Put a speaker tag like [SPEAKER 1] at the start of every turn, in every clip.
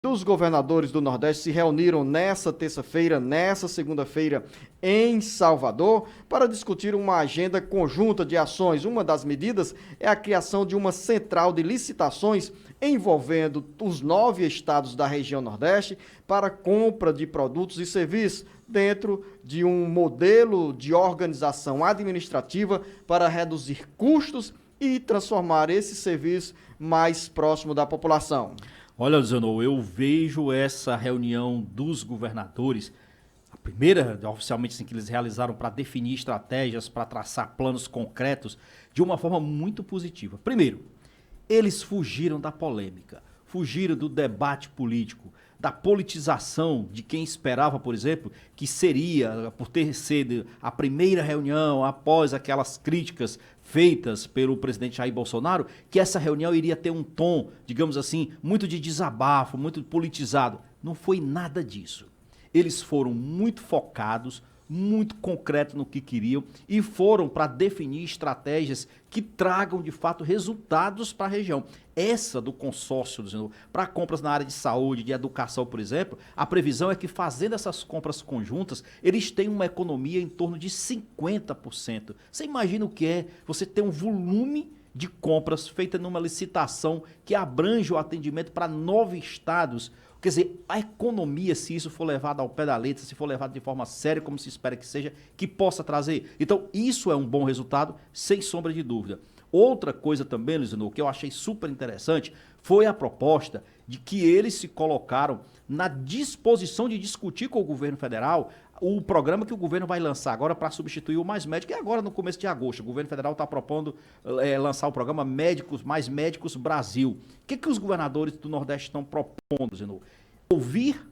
[SPEAKER 1] dos governadores do Nordeste se reuniram nessa terça-feira, nessa segunda-feira, em Salvador, para discutir uma agenda conjunta de ações. Uma das medidas é a criação de uma central de licitações envolvendo os 9 estados da região Nordeste para compra de produtos e serviços dentro de um modelo de organização administrativa para reduzir custos e transformar esse serviço mais próximo da população.
[SPEAKER 2] Olha, Luciano, eu vejo essa reunião dos governadores, a primeira oficialmente assim, que eles realizaram para definir estratégias, para traçar planos concretos, de uma forma muito positiva. Primeiro, eles fugiram da polêmica, fugiram do debate político, da politização de quem esperava, por exemplo, que seria, por ter sido a primeira reunião após aquelas críticas feitas pelo presidente Jair Bolsonaro, que essa reunião iria ter um tom, digamos assim, muito de desabafo, muito politizado. Não foi nada disso. Eles foram muito focados, muito concretos no que queriam e foram para definir estratégias que tragam, de fato, resultados para a região. Essa do consórcio, para compras na área de saúde, de educação, por exemplo, a previsão é que fazendo essas compras conjuntas, eles têm uma economia em torno de 50%. Você imagina o que é você ter um volume de compras feita numa licitação que abrange o atendimento para 9 estados. Quer dizer, a economia, se isso for levado ao pé da letra, se for levado de forma séria, como se espera que seja, que possa trazer. Então, isso é um bom resultado, sem sombra de dúvida. Outra coisa também, Luciano, que eu achei super interessante, foi a proposta de que eles se colocaram na disposição de discutir com o governo federal o programa que o governo vai lançar agora para substituir o Mais Médico, e agora no começo de agosto. O governo federal está propondo lançar o programa Mais Médicos Brasil. O que os governadores do Nordeste estão propondo, Zeno? Ouvir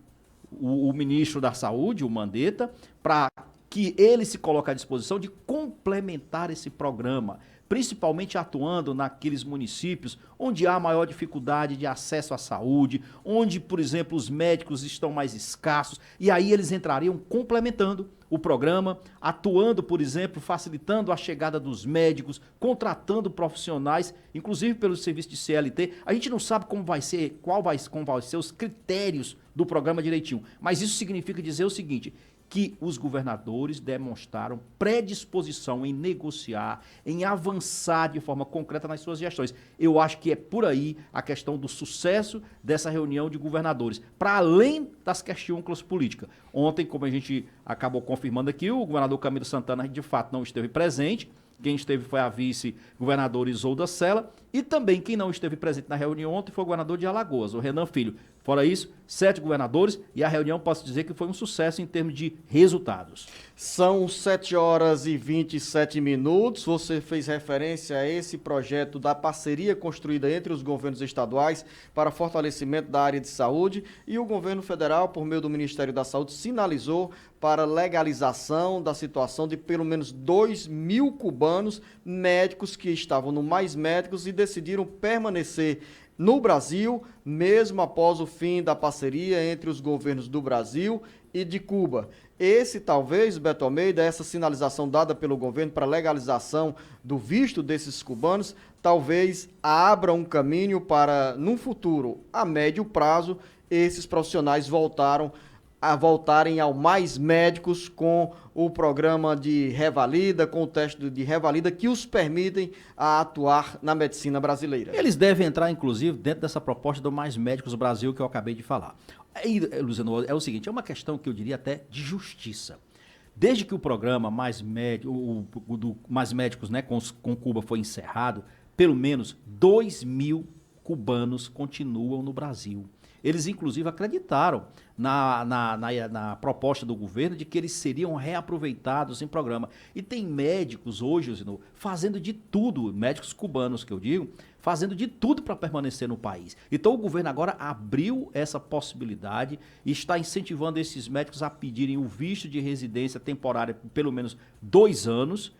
[SPEAKER 2] o ministro da Saúde, o Mandetta, para que ele se coloque à disposição de complementar esse programa, principalmente atuando naqueles municípios onde há maior dificuldade de acesso à saúde, onde, por exemplo, os médicos estão mais escassos, e aí eles entrariam complementando o programa, atuando, por exemplo, facilitando a chegada dos médicos, contratando profissionais, inclusive pelo serviço de CLT. A gente não sabe como vai ser, como vai ser os critérios do programa direitinho, mas isso significa dizer o seguinte, que os governadores demonstraram predisposição em negociar, em avançar de forma concreta nas suas gestões. Eu acho que é por aí a questão do sucesso dessa reunião de governadores, para além das questões políticas. Ontem, como a gente acabou confirmando aqui, o governador Camilo Santana de fato não esteve presente. Quem esteve foi a vice-governadora Isolda Sela, e também quem não esteve presente na reunião ontem foi o governador de Alagoas, o Renan Filho. Fora isso, 7 governadores, e a reunião posso dizer que foi um sucesso em termos de resultados.
[SPEAKER 1] São 7h27. Você fez referência a esse projeto da parceria construída entre os governos estaduais para fortalecimento da área de saúde, e o governo federal, por meio do Ministério da Saúde, sinalizou para legalização da situação de pelo menos 2.000 cubanos médicos que estavam no Mais Médicos e decidiram permanecer no Brasil, mesmo após o fim da parceria entre os governos do Brasil e de Cuba. Esse talvez, Beto Almeida, essa sinalização dada pelo governo para legalização do visto desses cubanos, talvez abra um caminho para, num futuro, a médio prazo, esses profissionais voltarem ao Mais Médicos com o programa de revalida, com o teste de revalida que os permitem a atuar na medicina brasileira.
[SPEAKER 2] Eles devem entrar, inclusive, dentro dessa proposta do Mais Médicos Brasil que eu acabei de falar. Aí, Luciano, é o seguinte, é uma questão que eu diria até de justiça. Desde que o programa Mais Médicos, né, com Cuba foi encerrado, pelo menos 2.000 cubanos continuam no Brasil. Eles, inclusive, acreditaram na proposta do governo de que eles seriam reaproveitados em programa. E tem médicos hoje, Zino, fazendo de tudo, médicos cubanos que eu digo, fazendo de tudo para permanecer no país. Então o governo agora abriu essa possibilidade e está incentivando esses médicos a pedirem o visto de residência temporária por pelo menos 2 anos.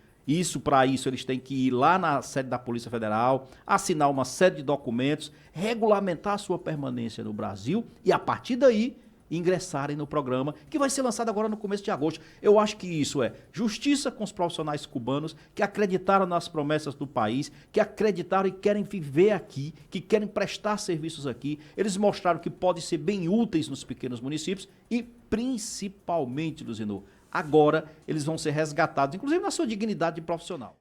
[SPEAKER 2] Para isso, eles têm que ir lá na sede da Polícia Federal, assinar uma série de documentos, regulamentar a sua permanência no Brasil e, a partir daí, ingressarem no programa, que vai ser lançado agora no começo de agosto. Eu acho que isso é justiça com os profissionais cubanos que acreditaram nas promessas do país, que acreditaram e querem viver aqui, que querem prestar serviços aqui. Eles mostraram que podem ser bem úteis nos pequenos municípios e, principalmente, Luzinor, agora eles vão ser resgatados, inclusive na sua dignidade profissional.